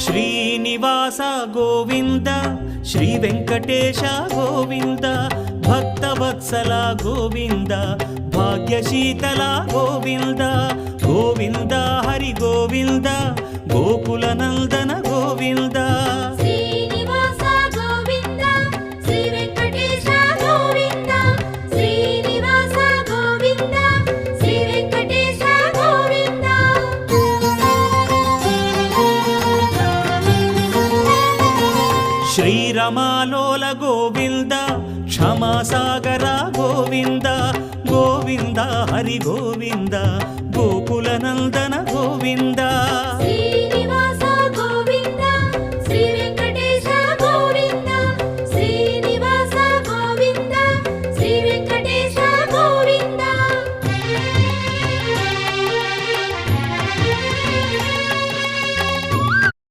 Srinivasa Govinda Shri Venkatesha Govinda Bhaktavatsala Govinda భాగ్యశీతల Govinda Govinda Hari Govinda Gokula Nandana Govinda Srinivasa Govinda Shri Venkatesha Govinda Srinivasa Govinda Shri Venkatesha Govinda శ్రీరమాలోల Govinda క్షమాసాగర Govinda Govinda Hari Govinda Gokula Nandana Govinda Shri